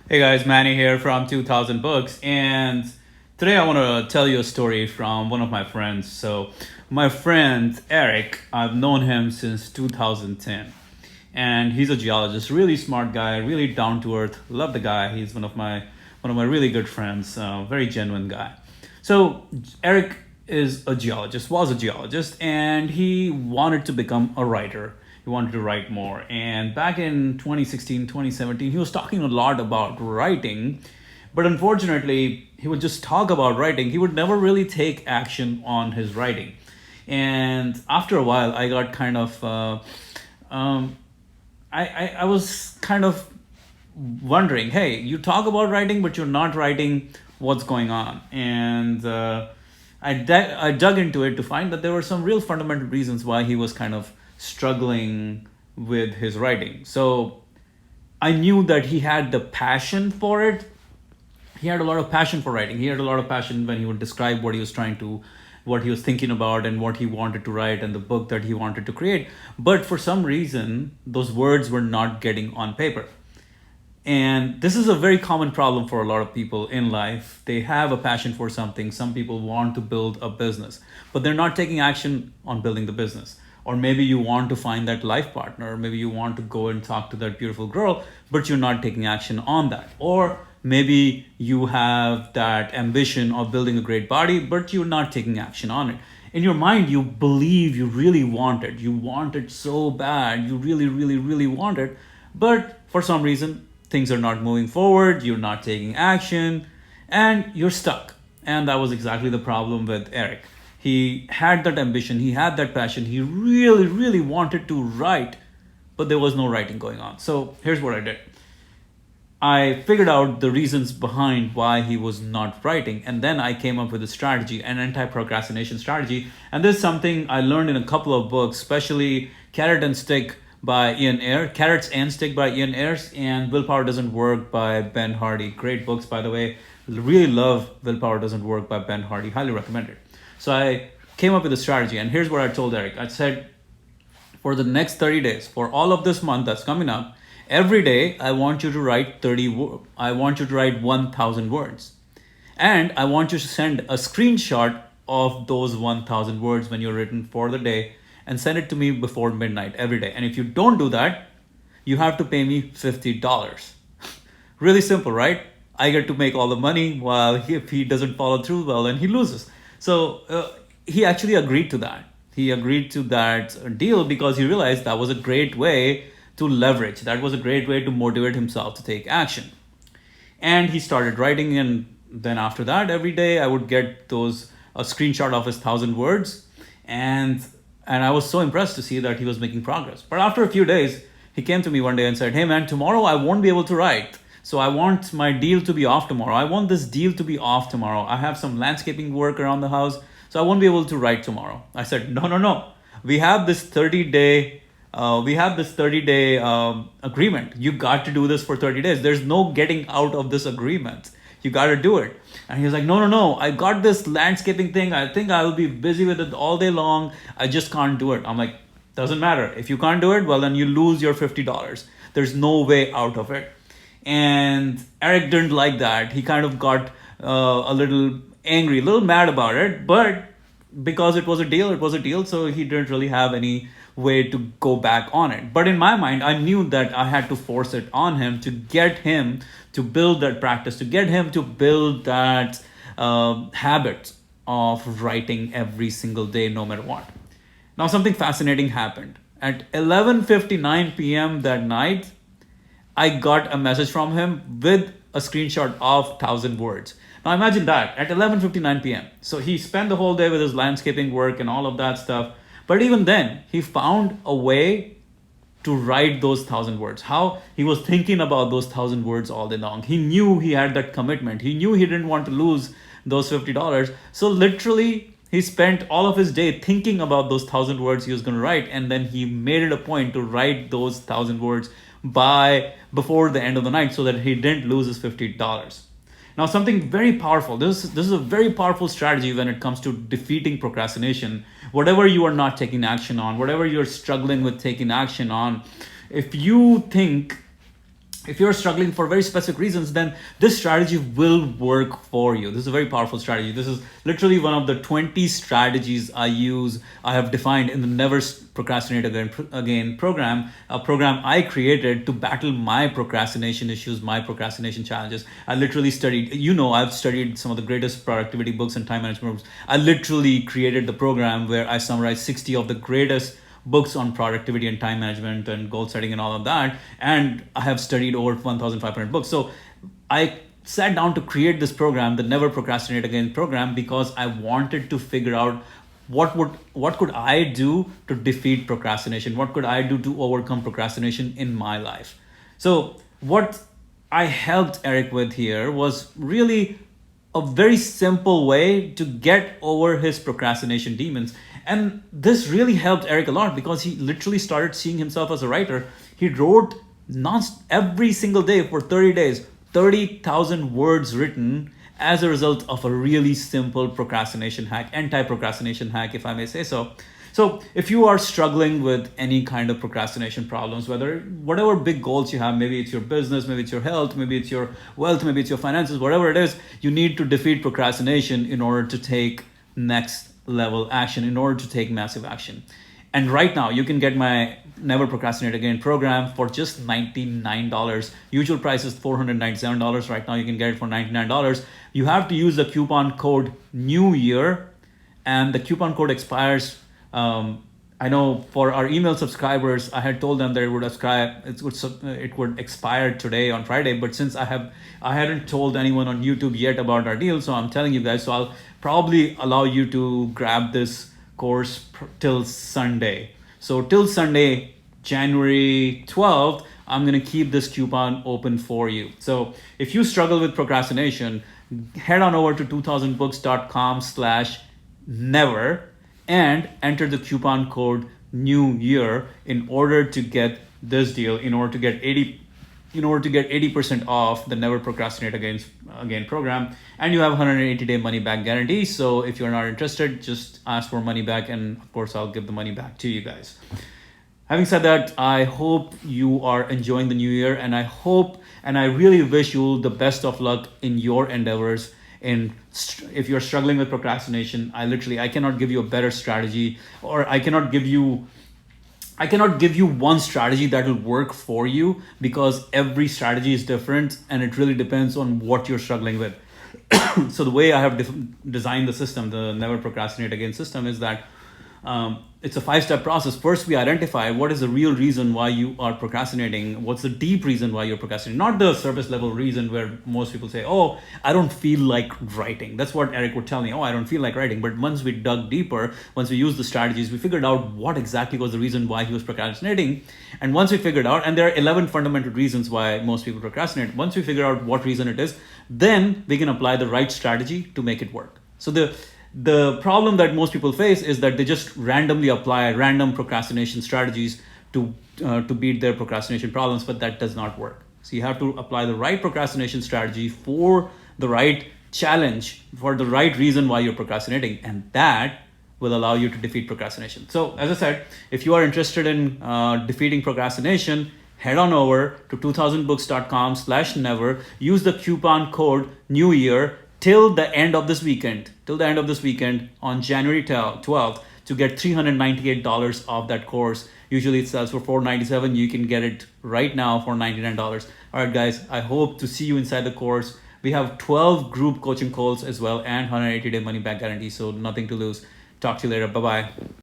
Hey guys, Manny here from 2000 Books, and today I want to tell you a story from one of my friends. So, my friend Eric, I've known him since 2010, and he's a geologist, really smart guy, really down to earth. Love the guy. He's one of my really good friends, very genuine guy. So, Eric is a geologist, was a geologist, and he wanted to become a writer. He wanted to write more. And back in 2016, 2017, he was talking a lot about writing, but unfortunately, he would just talk about writing. He would never really take action on his writing. And after a while, I got kind of, um, I was kind of wondering, hey, you talk about writing, but you're not writing. What's going on? And I dug into it to find that there were some real fundamental reasons why he was kind of struggling with his writing. So I knew that he had the passion for it. He had a lot of passion for writing. He had a lot of passion when he would describe what he was thinking about and what he wanted to write and the book that he wanted to create. But for some reason, those words were not getting on paper. And this is a very common problem for a lot of people in life. They have a passion for something. Some people want to build a business, but they're not taking action on building the business. Or maybe you want to find that life partner, or maybe you want to go and talk to that beautiful girl, but you're not taking action on that. Or maybe you have that ambition of building a great body, but you're not taking action on it. In your mind, you believe you really want it. You want it so bad. You really, really, really want it. But for some reason, things are not moving forward. You're not taking action and you're stuck. And that was exactly the problem with Eric. He had that ambition, he had that passion, he really, really wanted to write, but there was no writing going on. So here's what I did. I figured out the reasons behind why he was not writing, and then I came up with a strategy, an anti-procrastination strategy. And this is something I learned in a couple of books, especially Carrot and Stick by Ian Ayres, Carrots and Stick by Ian Ayres, and Willpower Doesn't Work by Ben Hardy. Great books, by the way. Really love Willpower Doesn't Work by Ben Hardy. Highly recommend it. So I came up with a strategy, and here's what I told Eric. I said, for the next 30 days, for all of this month that's coming up, every day I want you to write I want you to write 1,000 words. And I want you to send a screenshot of those 1,000 words when you're written for the day and send it to me before midnight every day. And if you don't do that, you have to pay me $50. Really simple, right? I get to make all the money while if he doesn't follow through well, then he loses. So he actually agreed to that. He agreed to that deal because he realized that was a great way to leverage. That was a great way to motivate himself to take action. And he started writing, and then after that, every day I would get those a screenshot of his 1,000 words, and I was so impressed to see that he was making progress. But after a few days, he came to me one day and said, "Hey man, tomorrow I won't be able to write. So I want my deal to be off tomorrow. I want this deal to be off tomorrow. I have some landscaping work around the house, so I won't be able to write tomorrow." I said, "No, no, no. We have this 30-day agreement. You got to do this for 30 days. There's no getting out of this agreement. You got to do it." And he was like, "No, no, no. I got this landscaping thing. I think I will be busy with it all day long. I just can't do it." I'm like, "Doesn't matter. If you can't do it, well, then you lose your $50. There's no way out of it." And Eric didn't like that. He kind of got a little angry, a little mad about it. But because it was a deal, it was a deal. So he didn't really have any way to go back on it. But in my mind, I knew that I had to force it on him to get him to build that practice, to get him to build that habit of writing every single day, no matter what. Now, something fascinating happened. At 11:59 p.m. that night, I got a message from him with a screenshot of 1,000 words. Now imagine that at 11:59 p.m. So he spent the whole day with his landscaping work and all of that stuff. But even then, he found a way to write those 1,000 words. How he was thinking about those 1,000 words all day long. He knew he had that commitment. He knew he didn't want to lose those $50. So literally, he spent all of his day thinking about those 1,000 words he was going to write, and then he made it a point to write those 1,000 words by before the end of the night so that he didn't lose his $50. Now, something very powerful. This is a very powerful strategy when it comes to defeating procrastination. Whatever you are not taking action on, whatever you're struggling with taking action on, if you think if you're struggling for very specific reasons, then this strategy will work for you. This is a very powerful strategy. This is literally one of the 20 strategies I have defined in the Never Procrastinate Again program, a program I created to battle my procrastination issues, my procrastination challenges. I literally studied, I've studied some of the greatest productivity books and time management books. I literally created the program where I summarized 60 of the greatest books on productivity and time management and goal setting and all of that. And I have studied over 1,500 books. So I sat down to create this program, the Never Procrastinate Again program, because I wanted to figure out what could I do to defeat procrastination? What could I do to overcome procrastination in my life? So what I helped Eric with here was really a very simple way to get over his procrastination demons. And this really helped Eric a lot because he literally started seeing himself as a writer. He wrote every single day for 30 days, 30,000 words written as a result of a really simple procrastination hack, anti-procrastination hack, if I may say so. So if you are struggling with any kind of procrastination problems, whatever big goals you have, maybe it's your business, maybe it's your health, maybe it's your wealth, maybe it's your finances, whatever it is, you need to defeat procrastination in order to take next level action, in order to take massive action. And right now you can get my Never Procrastinate Again program for just $99. Usual price is $497. Right now you can get it for $99. You have to use the coupon code New Year, and the coupon code expires. I know for our email subscribers, I had told them that it would expire today on Friday, but since I hadn't told anyone on YouTube yet about our deal, so I'm telling you guys. So I'll probably allow you to grab this course till Sunday. So till Sunday, January 12th, I'm gonna keep this coupon open for you. So if you struggle with procrastination, head on over to 2000books.com/never and enter the coupon code New Year in order to get this deal, in order to get 80% off the Never Procrastinate Again program. And you have 180-day money back guarantee. So if you're not interested, just ask for money back, and of course I'll give the money back to you guys. Having said that, I hope you are enjoying the new year, and I really wish you the best of luck in your endeavors. If you're struggling with procrastination, I cannot give you a better strategy, or I cannot give you one strategy that will work for you, because every strategy is different and it really depends on what you're struggling with. So the way I have designed the system, the Never Procrastinate Again system, is that it's a 5-step process. First, we identify what is the real reason why you are procrastinating. What's the deep reason why you're procrastinating? Not the surface level reason where most people say, oh, I don't feel like writing. That's what Eric would tell me. Oh, I don't feel like writing. But once we dug deeper, once we used the strategies, we figured out what exactly was the reason why he was procrastinating. And once we figured out, and there are 11 fundamental reasons why most people procrastinate. Once we figure out what reason it is, then we can apply the right strategy to make it work. So the problem that most people face is that they just randomly apply random procrastination strategies to beat their procrastination problems, but that does not work. So you have to apply the right procrastination strategy for the right challenge, for the right reason why you're procrastinating, and that will allow you to defeat procrastination. So as I said, if you are interested in defeating procrastination, head on over to 2000books.com/never, use the coupon code New Year till the end of this weekend on January 12th to get $398 off that course. Usually it sells for $497. You can get it right now for $99. All right, guys, I hope to see you inside the course. We have 12 group coaching calls as well and 180-day money back guarantee, so nothing to lose. Talk to you later. Bye-bye.